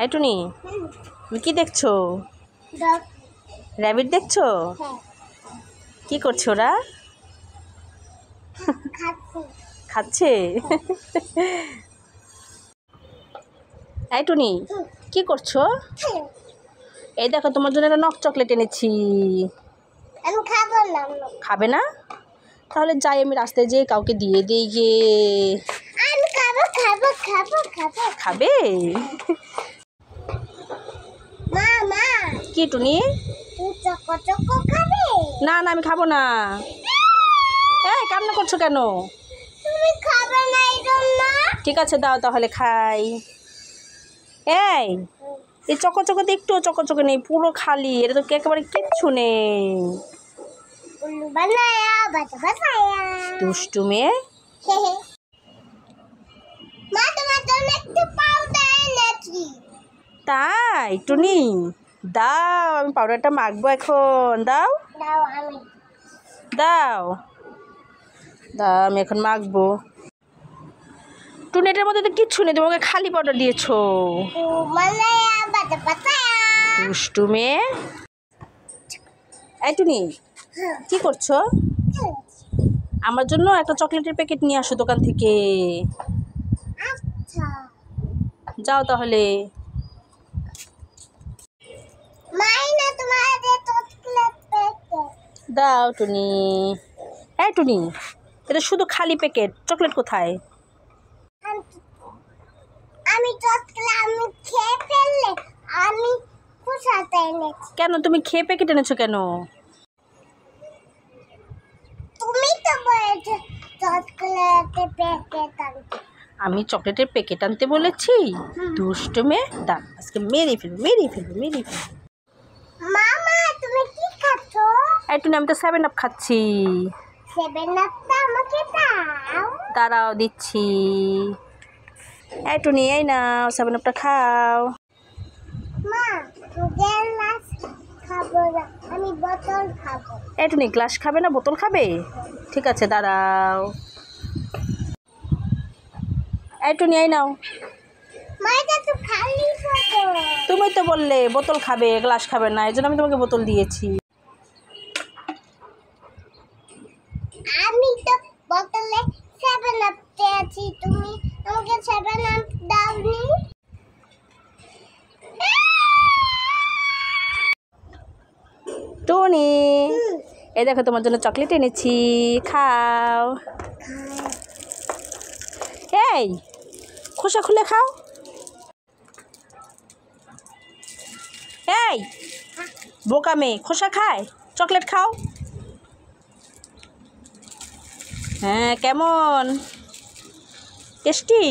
এই টুনি, তুমি কি দেখছো? র্যাবিট দেখছো? কি করছো ওরা? খাচ্ছে। এই টুনি, কি করছো? এই দেখো, তোমার জন্য একটা নক চকলেট এনেছি। আমি খাবো না। খাবে না? তাহলে যাই, আমি রাস্তায় যেয়ে কাউকে দিয়ে দিই গে। আমি খাবো খাবো খাবো খাবো। খাবে? মা মা, কি টুনি? তুই চকো চকো খাবে? না না, আমি খাবো না। এই কান্না করছো কেন? তুমি খাবে না এই জন্য? ঠিক আছে, দাও তাহলে খাই। এই চকোচকোতে একটু চকোচকো নেই, পুরো খালি। এটা তো একেবারে কিচ্ছু নেই। উল্লু বানায়া বাজা বাজায়া। দুষ্টু মেয়ে। মা, তোমার জন্য একটু পাউডার এনেছি। তাই টুনি, দাও, আমি পাউডারটা মাখবো এখন। দাও দাও আমি। দাও দাও, আমি এখন মাখবো। টুনি, এটার মধ্যে তো কিচ্ছু নেই, তোমাকে খালি পাউডার দিয়েছো। বানায়া বাজা বাজায়া। দুষ্টু মেয়ে। এই টুনি, কি করছো? আমার জন্য একটা চকলেটের প্যাকেট নিয়ে আসো দোকান থেকে। আচ্ছা। যাও তাহলে। মাইনা, তোমার যে চকলেট প্যাকেট দাও টুনি। এই টুনি, এটা শুধু খালি প্যাকেট, চকলেট কোথায়? আমি চকলেট আমি খেয়ে ফেললে আমি খুশাতে এনেছি। কেন তুমি খেয়ে প্যাকেট এনেছো কেন? তুমি তো বলেছো চকলেটের প্যাকেট আনতে। আমি চকলেটের প্যাকেট আনতে বলেছি? দুষ্টু মেয়ে, দাও, আজকে মেরে ফেলবো। মামা, তুমি কি খাচ্ছ? এই টুনি, আমি তো 7 আপ খাচ্ছি। 7 আপটা আমাকে দাও। দাঁড়াও, দিচ্ছি। এই টুনি, এই নাও 7 আপটা খাও। মা, গ্লাস খাবো না, আমি বোতল খাবো। এই টুনি, গ্লাস খাবে না বোতল খাবে? ঠিক আছে, দাঁড়াও। এই টুনি, এই নাও। মা, এটা তো খালি বোতল। তুমি তো বললে বোতল খাবে, গ্লাস খাবে না, এই জন্য আমি তোমাকে বোতল দিয়েছি। আমি তো বোতলে 7 আপ চেয়েছি, তুমি আমাকে 7 আপ দাওনি। টুনি, এই দেখো, তোমার জন্য চকলেট এনেছি, খাও। এই, খোসা খুলে খাও। এই বোকা মেয়ে, খোসা খায়, চকলেট খাও। হ্যাঁ, কেমন টেস্টি?